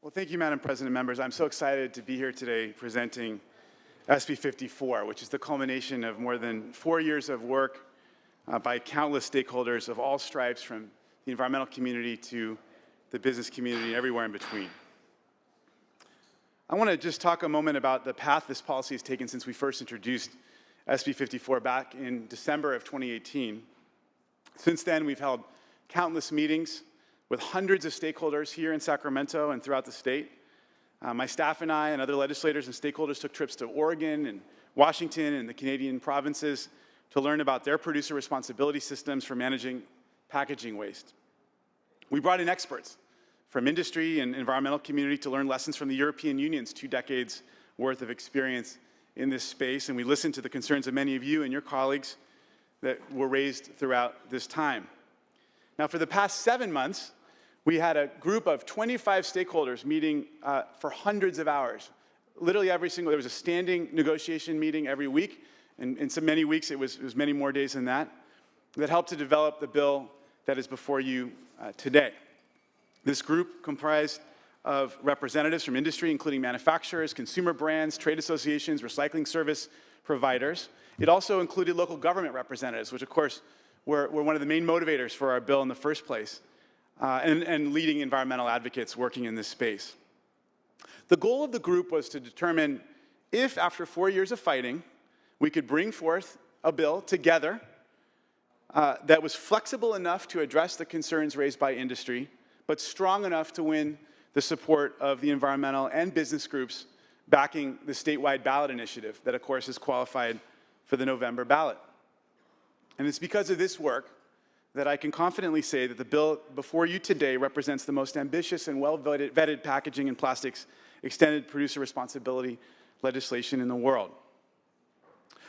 Well, thank you, Madam President, members. I'm so excited to be here today presenting SB 54, which is the culmination of more than 4 years of work by countless stakeholders of all stripes, from the environmental community to the business community and everywhere in between. I want to just talk a moment about the path this policy has taken since we first introduced SB 54 back in December of 2018. Since then, we've held countless meetings with hundreds of stakeholders here in Sacramento and throughout the state. My staff and I and other legislators and stakeholders took trips to Oregon and Washington and the Canadian provinces to learn about their producer responsibility systems for managing packaging waste. We brought in experts from industry and environmental community to learn lessons from the European Union's 2 decades worth of experience in this space, and we listened to the concerns of many of you and your colleagues that were raised throughout this time. Now, for the past 7 months, we had a group of 25 stakeholders meeting for hundreds of hours. Literally there was a standing negotiation meeting every week, and in many weeks it was many more days than that helped to develop the bill that is before you today. This group comprised of representatives from industry, including manufacturers, consumer brands, trade associations, recycling service providers. It also included local government representatives, which of course were one of the main motivators for our bill in the first place, and leading environmental advocates working in this space. The goal of the group was to determine if, after 4 years of fighting, we could bring forth a bill together that was flexible enough to address the concerns raised by industry, but strong enough to win the support of the environmental and business groups backing the statewide ballot initiative that, of course, is qualified for the November ballot. And it's because of this work that I can confidently say that the bill before you today represents the most ambitious and well-vetted packaging and plastics extended producer responsibility legislation in the world.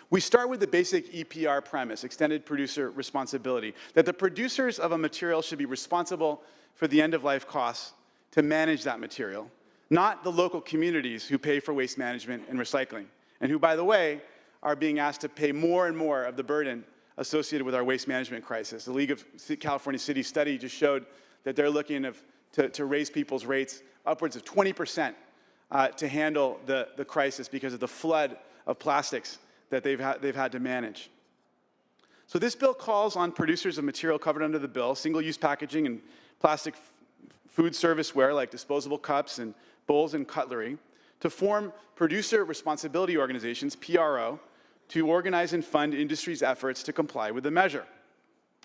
We start with the basic EPR premise, extended producer responsibility, that the producers of a material should be responsible for the end-of-life costs to manage that material, not the local communities who pay for waste management and recycling, and who, by the way, are being asked to pay more and more of the burden associated with our waste management crisis. The League of California Cities study just showed that they're looking to raise people's rates upwards of 20% to handle the crisis because of the flood of plastics that they've had to manage. So this bill calls on producers of material covered under the bill, single-use packaging and plastic food serviceware like disposable cups and bowls and cutlery, to form producer responsibility organizations, PRO, to organize and fund industry's efforts to comply with the measure.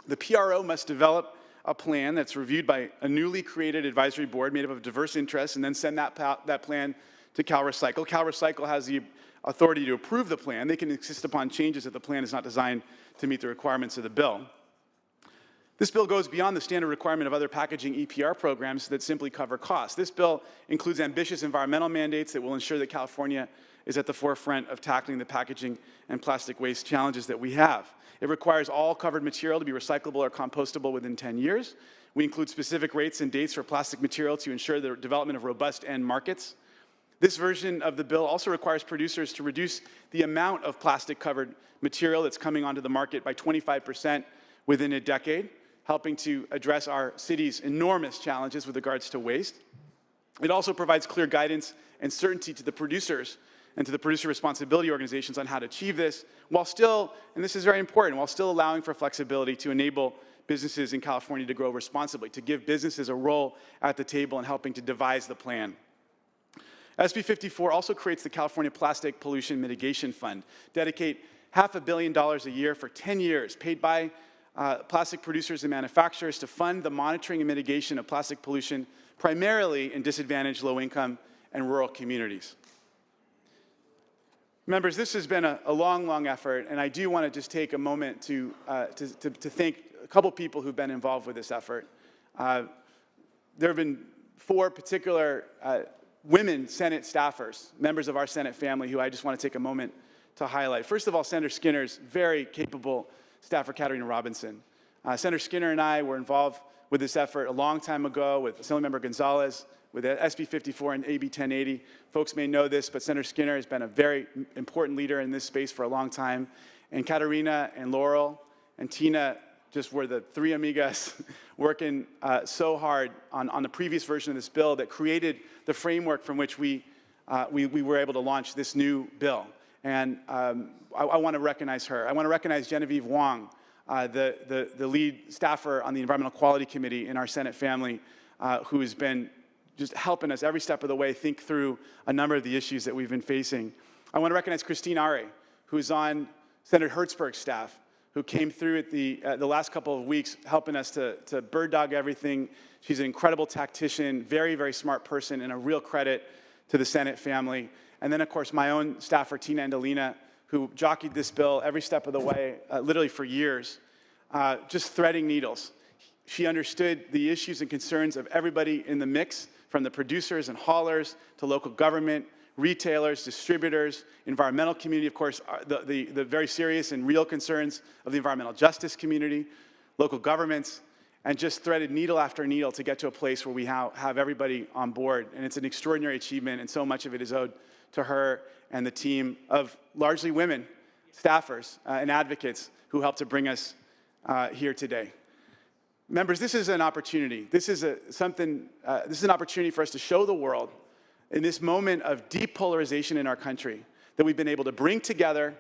The PRO must develop a plan that's reviewed by a newly created advisory board made up of diverse interests, and then send that plan to CalRecycle. CalRecycle has the authority to approve the plan. They can insist upon changes if the plan is not designed to meet the requirements of the bill. This bill goes beyond the standard requirement of other packaging EPR programs that simply cover costs. This bill includes ambitious environmental mandates that will ensure that California is at the forefront of tackling the packaging and plastic waste challenges that we have. It requires all covered material to be recyclable or compostable within 10 years. We include specific rates and dates for plastic material to ensure the development of robust end markets. This version of the bill also requires producers to reduce the amount of plastic-covered material that's coming onto the market by 25% within a decade, helping to address our city's enormous challenges with regards to waste. It also provides clear guidance and certainty to the producers and to the producer responsibility organizations on how to achieve this, while still, and this is very important, while still allowing for flexibility to enable businesses in California to grow responsibly, to give businesses a role at the table in helping to devise the plan. SB 54 also creates the California Plastic Pollution Mitigation Fund, dedicate $500 million a year for 10 years, paid by plastic producers and manufacturers to fund the monitoring and mitigation of plastic pollution, primarily in disadvantaged, low-income, and rural communities. Members, this has been a long, long effort, and I do want to just take a moment to thank a couple people who've been involved with this effort. There have been 4 particular women Senate staffers, members of our Senate family, who I just want to take a moment to highlight. First of all, Senator Skinner's very capable staffer, Katarina Robinson. Senator Skinner and I were involved with this effort a long time ago with Assemblymember Gonzalez, with SB 54 and AB 1080. Folks may know this, but Senator Skinner has been a very important leader in this space for a long time. And Katarina and Laurel and Tina just were the three amigas working so hard on the previous version of this bill that created the framework from which we were able to launch this new bill. And I want to recognize her. I want to recognize Genevieve Wong, the lead staffer on the Environmental Quality Committee in our Senate family, who has been just helping us every step of the way think through a number of the issues that we've been facing. I want to recognize Christine Are, who's on Senator Hertzberg's staff, who came through at the last couple of weeks helping us to bird dog everything. She's an incredible tactician, very, very smart person, and a real credit to the Senate family. And then, of course, my own staffer, Tina Andolina, who jockeyed this bill every step of the way, literally for years, just threading needles. She understood the issues and concerns of everybody in the mix, from the producers and haulers to local government, retailers, distributors, environmental community, of course, the very serious and real concerns of the environmental justice community, local governments, and just threaded needle after needle to get to a place where we have everybody on board. And it's an extraordinary achievement, and so much of it is owed to her and the team of largely women staffers and advocates who helped to bring us here today. Members, this is an opportunity. This is an opportunity for us to show the world in this moment of deep polarization in our country that we've been able to bring together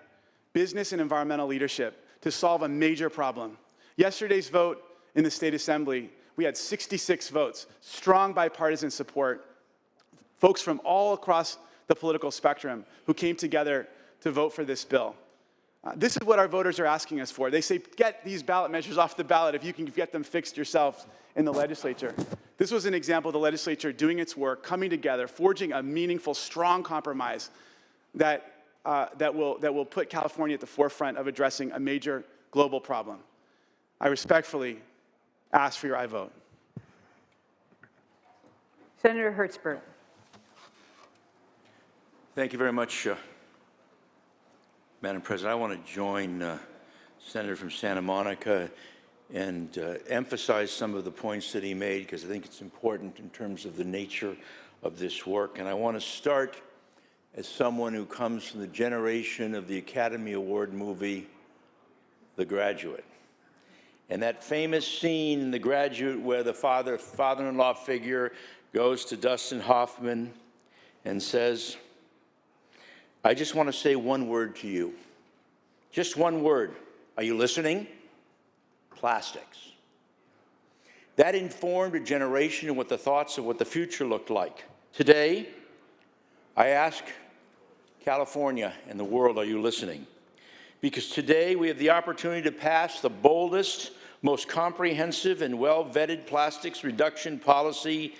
business and environmental leadership to solve a major problem. Yesterday's vote in the State Assembly, we had 66 votes, strong bipartisan support, folks from all across the political spectrum who came together to vote for this bill. This is what our voters are asking us for. They say, get these ballot measures off the ballot if you can get them fixed yourselves in the legislature. This was an example of the legislature doing its work, coming together, forging a meaningful, strong compromise that will put California at the forefront of addressing a major global problem. I respectfully ask for your aye vote. Senator Hertzberg. Thank you very much, Madam President. I want to join Senator from Santa Monica and emphasize some of the points that he made, because I think it's important in terms of the nature of this work. And I want to start as someone who comes from the generation of the Academy Award movie, The Graduate. And that famous scene in The Graduate where the father-in-law figure goes to Dustin Hoffman and says, I just want to say one word to you. Just one word. Are you listening? Plastics. That informed a generation and what the thoughts of what the future looked like. Today, I ask California and the world, are you listening? Because today we have the opportunity to pass the boldest, most comprehensive and well-vetted plastics reduction policy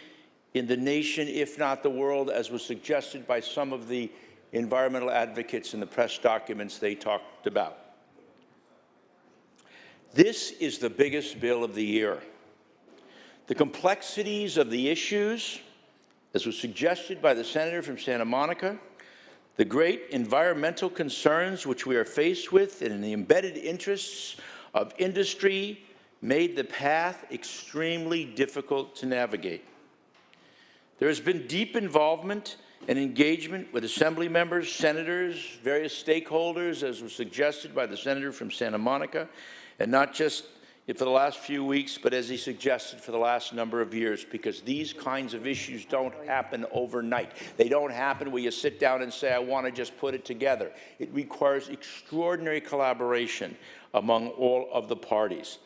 in the nation, if not the world, as was suggested by some of the environmental advocates in the press documents they talked about. This is the biggest bill of the year. The complexities of the issues, as was suggested by the senator from Santa Monica, the great environmental concerns which we are faced with and the embedded interests of industry made the path extremely difficult to navigate. There has been deep involvement and engagement with Assembly members, senators, various stakeholders, as was suggested by the senator from Santa Monica, and not just for the last few weeks, but as he suggested, for the last number of years, because these kinds of issues don't happen overnight. They don't happen where you sit down and say, I want to just put it together. It requires extraordinary collaboration among all of the parties.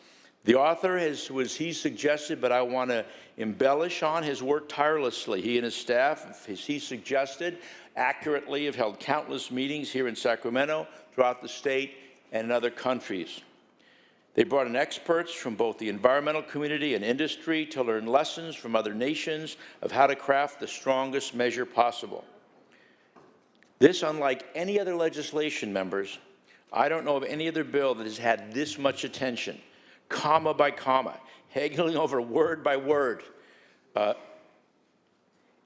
The author, as he suggested, but I want to embellish on, has worked tirelessly. He and his staff, as he suggested, accurately have held countless meetings here in Sacramento, throughout the state, and in other countries. They brought in experts from both the environmental community and industry to learn lessons from other nations of how to craft the strongest measure possible. This, unlike any other legislation, members, I don't know of any other bill that has had this much attention, comma by comma, haggling over word by word.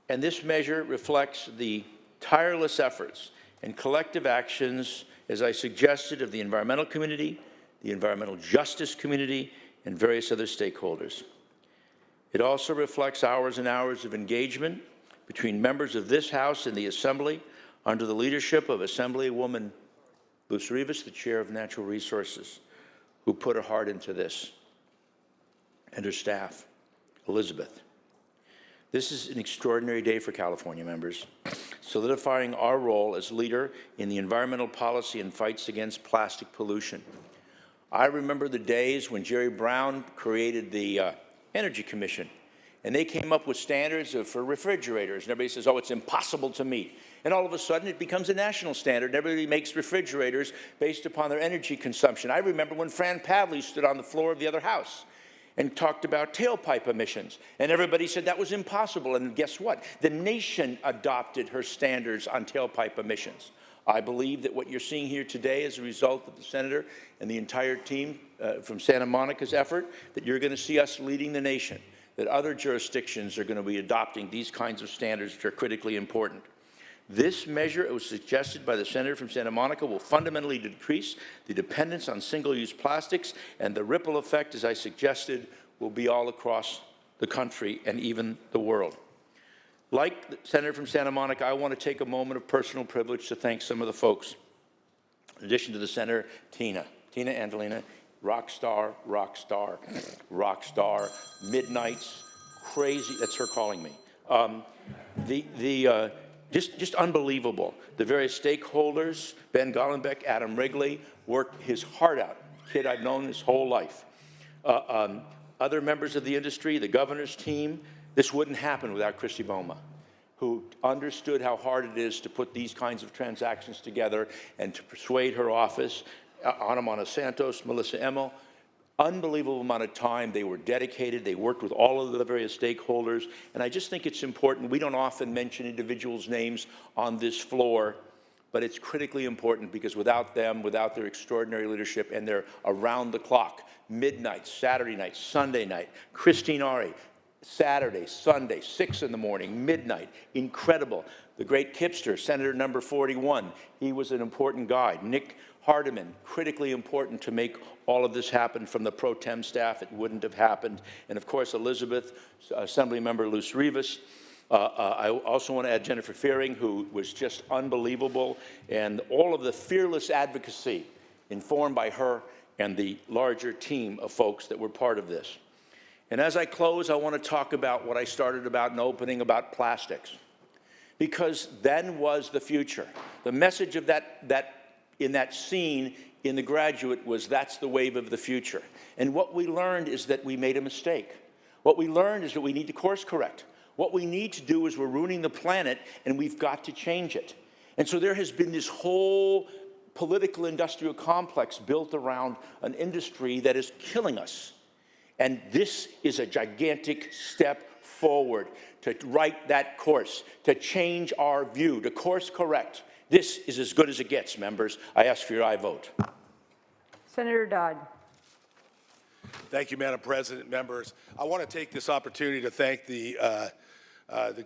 And this measure reflects the tireless efforts and collective actions, as I suggested, of the environmental community, the environmental justice community, and various other stakeholders. It also reflects hours and hours of engagement between members of this House and the Assembly under the leadership of Assemblywoman Luz Rivas, the Chair of Natural Resources, who put her heart into this. and her staff. Elizabeth, this is an extraordinary day for California, members, solidifying our role as leader in the environmental policy and fights against plastic pollution. I remember the days when Jerry Brown created the Energy Commission, and they came up with standards for refrigerators, and everybody says, oh, it's impossible to meet. And all of a sudden, it becomes a national standard, and everybody makes refrigerators based upon their energy consumption. I remember when Fran Padley stood on the floor of the other house and talked about tailpipe emissions, and everybody said that was impossible. And guess what? The nation adopted her standards on tailpipe emissions. I believe that what you're seeing here today is a result of the Senator and the entire team from Santa Monica's effort, that you're going to see us leading the nation, that other jurisdictions are going to be adopting these kinds of standards, which are critically important. This measure, it was suggested by the Senator from Santa Monica, will fundamentally decrease the dependence on single-use plastics, and the ripple effect, as I suggested, will be all across the country and even the world. Like the Senator from Santa Monica, I want to take a moment of personal privilege to thank some of the folks. In addition to the Senator, Tina Angelina, rock star, midnights, crazy, that's her calling me. Just unbelievable. The various stakeholders, Ben Gollenbeck, Adam Wrigley, worked his heart out. Kid I've known his whole life. Other members of the industry, the governor's team, this wouldn't happen without Christy Boma, who understood how hard it is to put these kinds of transactions together and to persuade her office. Ana Mana Santos, Melissa Emmel, unbelievable amount of time. They were dedicated. They worked with all of the various stakeholders. And I just think it's important. We don't often mention individuals' names on this floor, but it's critically important because without them, without their extraordinary leadership and their around-the-clock, midnight, Saturday night, Sunday night, Christine Ari, Saturday, Sunday, 6 in the morning, midnight, incredible. The great Kipster, Senator number 41, he was an important guy. Nick Hardiman, critically important to make all of this happen from the pro tem staff. It wouldn't have happened. And of course, Elizabeth, Assemblymember Luce Rivas. I also want to add Jennifer Fearing, who was just unbelievable, and all of the fearless advocacy informed by her and the larger team of folks that were part of this. And as I close, I want to talk about what I started about in opening about plastics, because then was the future. The message of in that scene in The Graduate was, that's the wave of the future. And what we learned is that we made a mistake. What we learned is that we need to course correct. What we need to do is we're ruining the planet, and we've got to change it. And so there has been this whole political industrial complex built around an industry that is killing us. And this is a gigantic step forward to right that course, to change our view, to course correct. This is as good as it gets, members. I ask for your aye vote. Senator Dodd. Thank you, Madam President, members. I want to take this opportunity to thank the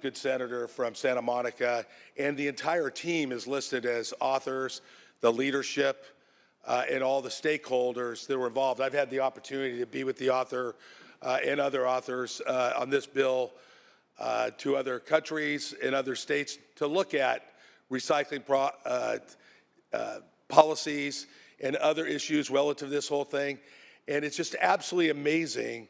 good senator from Santa Monica, and the entire team is listed as authors, the leadership, and all the stakeholders that were involved. I've had the opportunity to be with the author and other authors on this bill to other countries and other states to look at recycling policies and other issues relative to this whole thing. And it's just absolutely amazing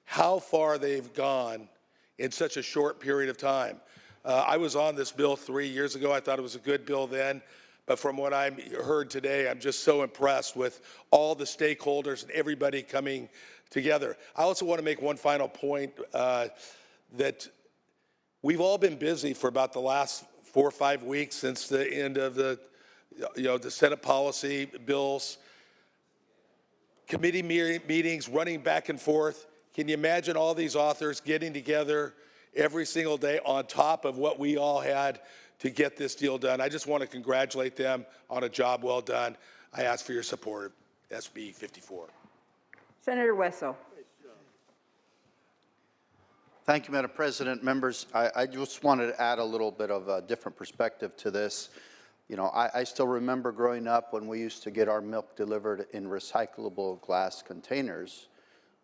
how far they've gone in such a short period of time. I was on this bill 3 years ago. I thought it was a good bill then. But from what I heard today, I'm just so impressed with all the stakeholders and everybody coming together. I also want to make one final point that we've all been busy for about the last 4 or 5 weeks since the end of the Senate policy bills, committee meetings, running back and forth. Can you imagine all these authors getting together every single day on top of what we all had to get this deal done? I just want to congratulate them on a job well done. I ask for your support of SB 54. Senator Wessel. Thank you, Madam President. Members, I just wanted to add a little bit of a different perspective to this. You know, I still remember growing up when we used to get our milk delivered in recyclable glass containers,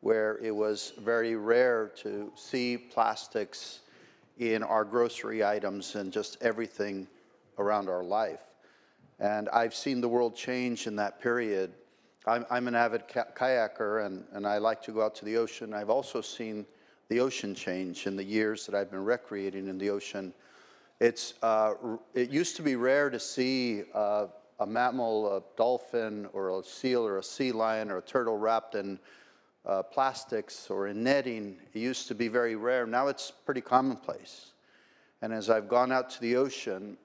where it was very rare to see plastics in our grocery items and just everything around our life. And I've seen the world change in that period. I'm an avid kayaker, and I like to go out to the ocean. I've also seen the ocean change in the years that I've been recreating in the ocean. It used to be rare to see a mammal, a dolphin, or a seal, or a sea lion, or a turtle wrapped in plastics or in netting. It used to be very rare. Now it's pretty commonplace. And as I've gone out to the ocean,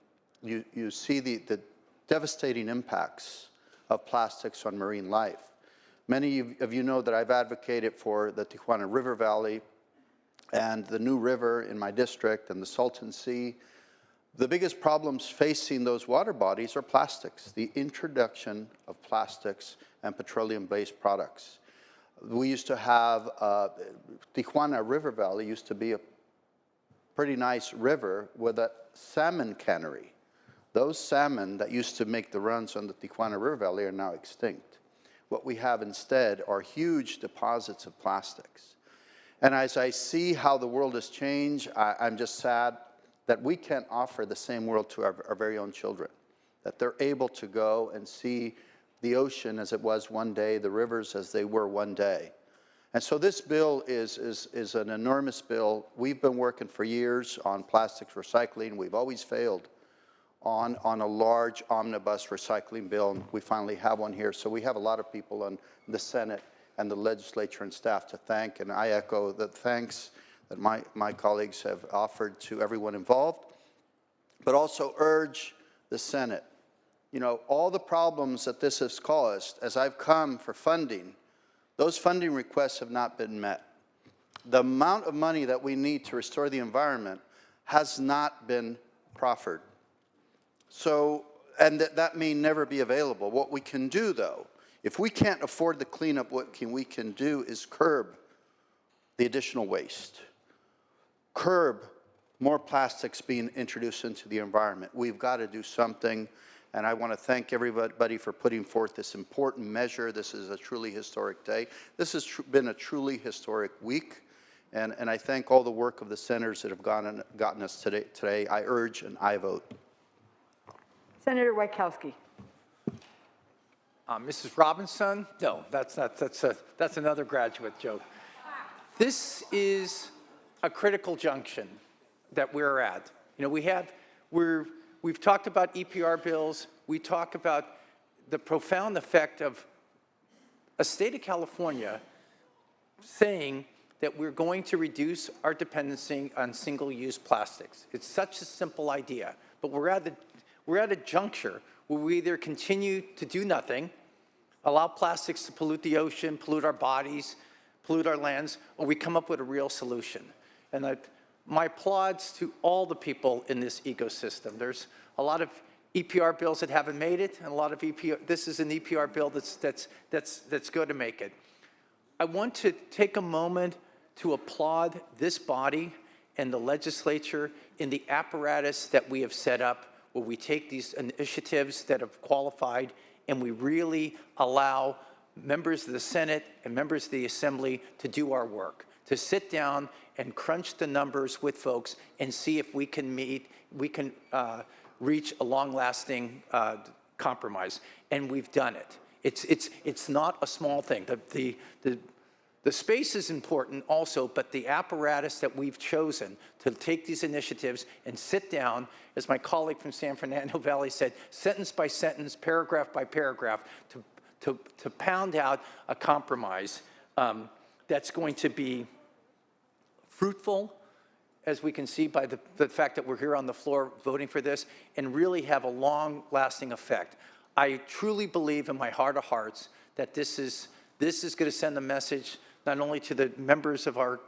you see the devastating impacts of plastics on marine life. Many of you know that I've advocated for the Tijuana River Valley and the new river in my district and the Salton Sea. The biggest problems facing those water bodies are plastics, the introduction of plastics and petroleum-based products. We used to have, Tijuana River Valley used to be a pretty nice river with a salmon cannery. Those salmon that used to make the runs on the Tijuana River Valley are now extinct. What we have instead are huge deposits of plastics. And as I see how the world has changed, I'm just sad that we can't offer the same world to our very own children, that they're able to go and see the ocean as it was one day, the rivers as they were one day. And so this bill is an enormous bill. We've been working for years on plastics recycling. We've always failed on a large omnibus recycling bill, and we finally have one here. So we have a lot of people in the Senate and the legislature and staff to thank, and I echo the thanks that my colleagues have offered to everyone involved, but also urge the Senate. You know, all the problems that this has caused, as I've come for funding, those funding requests have not been met. The amount of money that we need to restore the environment has not been proffered. So, and that may never be available. What we can do, though, if we can't afford the cleanup, what we can do is curb the additional waste, curb more plastics being introduced into the environment. We've got to do something, and I want to thank everybody for putting forth this important measure. This is a truly historic day. This has been a truly historic week, and I thank all the work of the senators that have gotten us today. I urge and I vote. Senator Wachowski. Mrs. Robinson? No, that's another graduate joke. This is a critical junction that we're at. You know, we've talked about EPR bills. We talk about the profound effect of a state of California saying that we're going to reduce our dependency on single-use plastics. It's such a simple idea, but we're at a juncture where we either continue to do nothing, allow plastics to pollute the ocean, pollute our bodies, pollute our lands, or we come up with a real solution. And my applauds to all the people in this ecosystem. There's a lot of EPR bills that haven't made it, and a lot of this is an EPR bill that's going to make it. I want to take a moment to applaud this body and the legislature in the apparatus that we have set up, where we take these initiatives that have qualified and we really allow members of the Senate and members of the Assembly to do our work, to sit down and crunch the numbers with folks and see if we can reach a long-lasting compromise. And we've done it. It's not a small thing. The space is important also, but the apparatus that we've chosen to take these initiatives and sit down, as my colleague from San Fernando Valley said, sentence by sentence, paragraph by paragraph, to pound out a compromise that's going to be fruitful, as we can see by the fact that we're here on the floor voting for this, and really have a long-lasting effect. I truly believe in my heart of hearts that this is going to send a message not only to the members of our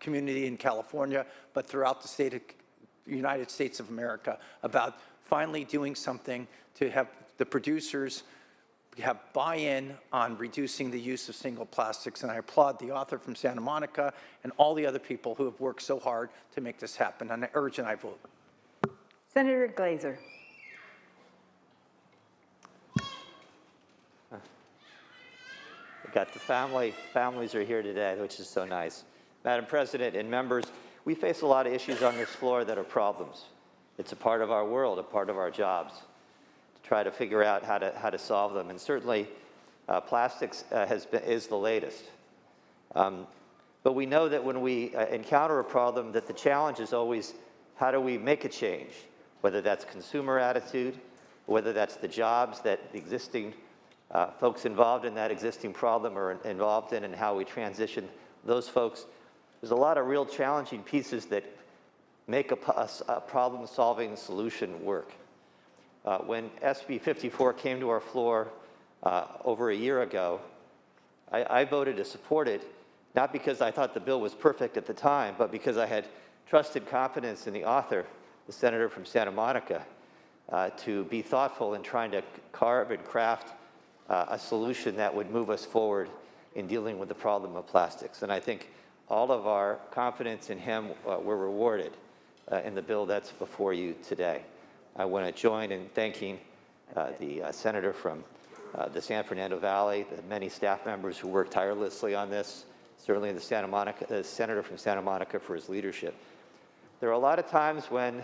community in California, but throughout the United States of America, about finally doing something to have the producers have buy-in on reducing the use of single plastics. And I applaud the author from Santa Monica and all the other people who have worked so hard to make this happen. And I urge and I vote. Senator Glazer. Got the families are here today, which is so nice. Madam President and members, we face a lot of issues on this floor that are problems. It's a part of our world, a part of our jobs, to try to figure out how to solve them. And certainly, Plastics is the latest. But we know that when we encounter a problem, that the challenge is always, how do we make a change? Whether that's consumer attitude, whether that's the jobs that the existing folks involved in that existing problem are involved in, and how we transition those folks. There's a lot of real challenging pieces that make a problem-solving solution work. When SB 54 came to our floor over a year ago, I voted to support it, not because I thought the bill was perfect at the time, but because I had trusted confidence in the author, the senator from Santa Monica, to be thoughtful in trying to carve and craft a solution that would move us forward in dealing with the problem of plastics. And I think all of our confidence in him were rewarded in the bill that's before you today. I want to join in thanking the senator from the San Fernando Valley, the many staff members who worked tirelessly on this, certainly the senator from Santa Monica for his leadership. There are a lot of times when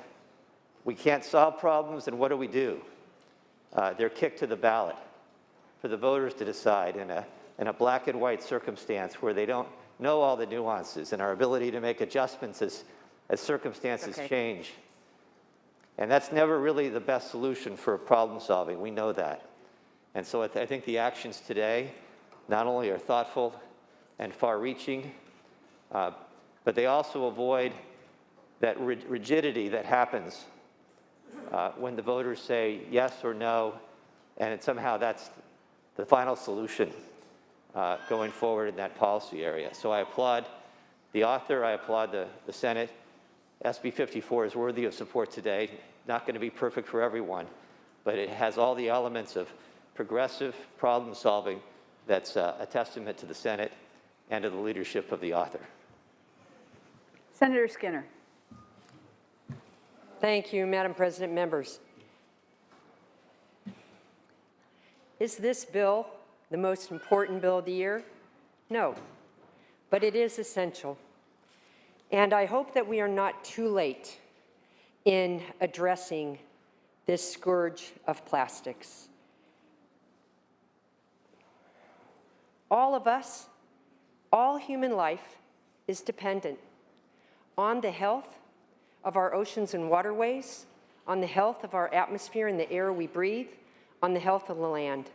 we can't solve problems, and what do? They're kicked to the ballot for the voters to decide in a black and white circumstance where they don't know all the nuances and our ability to make adjustments as circumstances change. And that's never really the best solution for problem solving. We know that. And so I think the actions today not only are thoughtful and far-reaching, but they also avoid that rigidity that happens when the voters say yes or no, and somehow that's the final solution going forward in that policy area. So I applaud the author, I applaud the Senate. SB 54 is worthy of support today. Not going to be perfect for everyone, but it has all the elements of progressive problem solving that's a testament to the Senate and to the leadership of the author. Senator Skinner. Thank you, Madam President, members. Is this bill the most important bill of the year? No, but it is essential. And I hope that we are not too late in addressing this scourge of plastics. All of us, all human life is dependent on the health of our oceans and waterways, on the health of our atmosphere and the air we breathe, on the health of the land.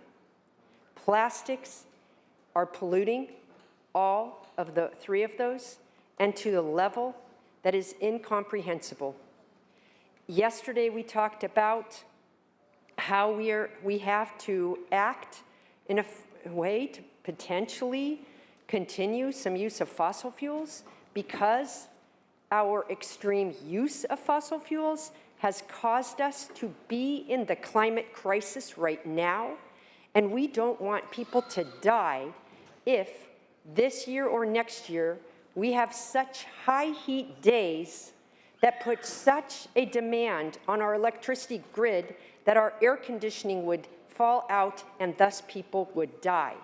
Plastics are polluting all of the three of those, and to the level that is incomprehensible. Yesterday we talked about how we have to act in a way to potentially continue some use of fossil fuels because our extreme use of fossil fuels has caused us to be in the climate crisis right now, and we don't want people to die if this year or next year we have such high heat days that put such a demand on our electricity grid that our air conditioning would fall out and thus people would die.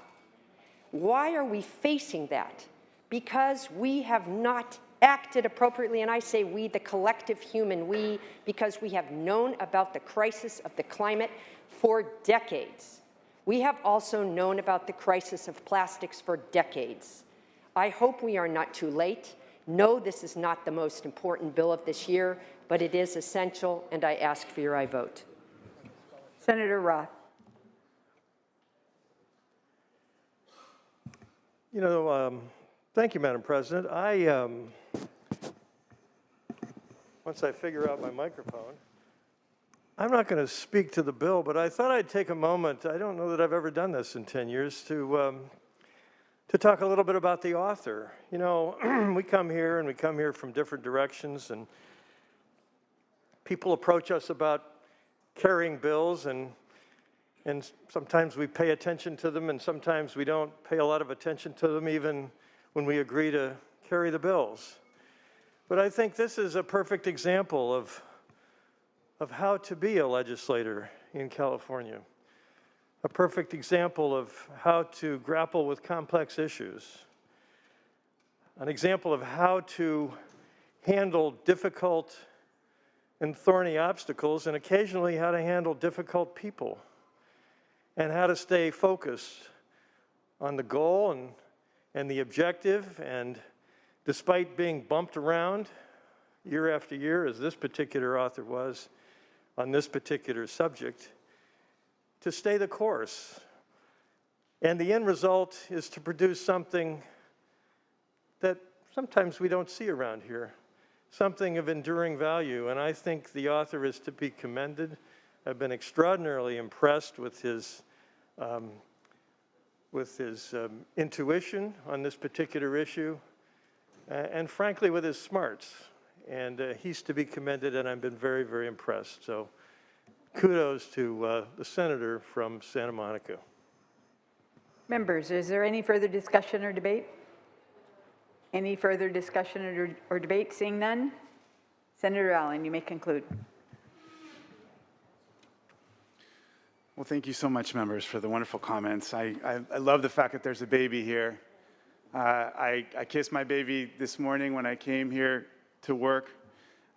Why are we facing that? Because we have not acted appropriately, and I say we, the collective human we, because we have known about the crisis of the climate for decades. We have also known about the crisis of plastics for decades. I hope we are not too late. No, this is not the most important bill of this year, but it is essential, and I ask for your aye vote. Senator Roth. You know, thank you, Madam President. Once I figure out my microphone, I'm not going to speak to the bill, but I thought I'd take a moment. I don't know that I've ever done this in 10 years to talk a little bit about the author. You know, we come here from different directions, and people approach us about carrying bills, and sometimes we pay attention to them, and sometimes we don't pay a lot of attention to them, even when we agree to carry the bills. But I think this is a perfect example of how to be a legislator in California. A perfect example of how to grapple with complex issues. An example of how to handle difficult and thorny obstacles, and occasionally how to handle difficult people, and how to stay focused on the goal and the objective, and despite being bumped around year after year, as this particular author was on this particular subject, to stay the course. And the end result is to produce something that sometimes we don't see around here, something of enduring value. And I think the author is to be commended. I've been extraordinarily impressed with his intuition on this particular issue, and frankly with his smarts. And he's to be commended, and I've been very, very impressed. So kudos to the senator from Santa Monica. Members, is there any further discussion or debate? Any further discussion or debate? Seeing none, Senator Allen, you may conclude. Well, thank you so much, members, for the wonderful comments. I love the fact that there's a baby here. I kissed my baby this morning when I came here to work,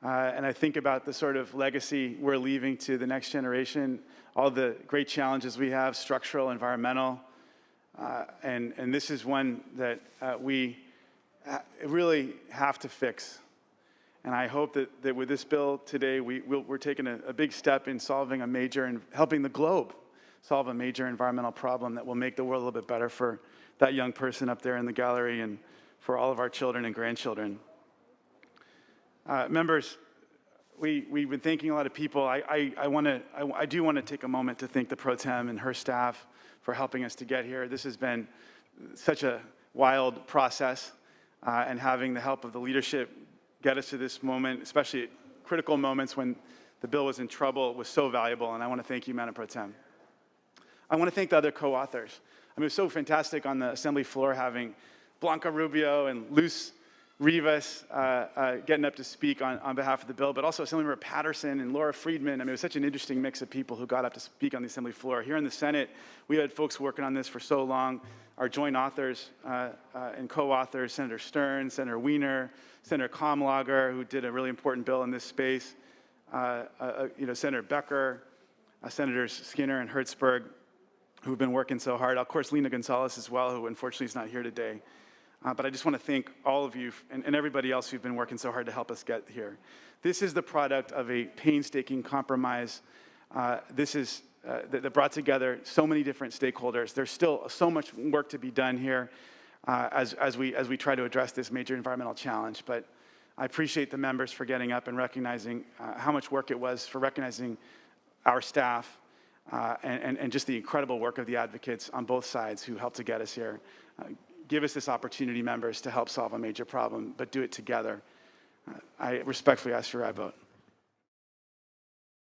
and I think about the sort of legacy we're leaving to the next generation, all the great challenges we have, structural, environmental, and this is one that we really have to fix. And I hope that with this bill today, we're taking a big step in solving a major and helping the globe solve a major environmental problem that will make the world a little bit better for that young person up there in the gallery and for all of our children and grandchildren. Members, we've been thanking a lot of people. I do want to take a moment to thank the Pro Tem and her staff for helping us to get here. This has been such a wild process, and having the help of the leadership get us to this moment, especially at critical moments when the bill was in trouble, was so valuable, and I want to thank you, Madam Pro Tem. I want to thank the other co-authors. I mean, it was so fantastic on the Assembly floor having Blanca Rubio and Luz Rivas getting up to speak on behalf of the bill, but also Assemblymember Patterson and Laura Friedman. I mean, it was such an interesting mix of people who got up to speak on the Assembly floor. Here in the Senate, we had folks working on this for so long. Our joint authors and co-authors, Senator Stern, Senator Wiener, Senator Kamlager, who did a really important bill in this space, Senator Becker, Senators Skinner and Hertzberg, who've been working so hard. Of course, Lena Gonzalez as well, who unfortunately is not here today. But I just want to thank all of you and everybody else who've been working so hard to help us get here. This is the product of a painstaking compromise. That brought together so many different stakeholders. There's still so much work to be done here as we try to address this major environmental challenge. But I appreciate the members for getting up and recognizing how much work it was, for recognizing our staff, and just the incredible work of the advocates on both sides who helped to get us here. Give us this opportunity, members, to help solve a major problem, but do it together. I respectfully ask for your vote.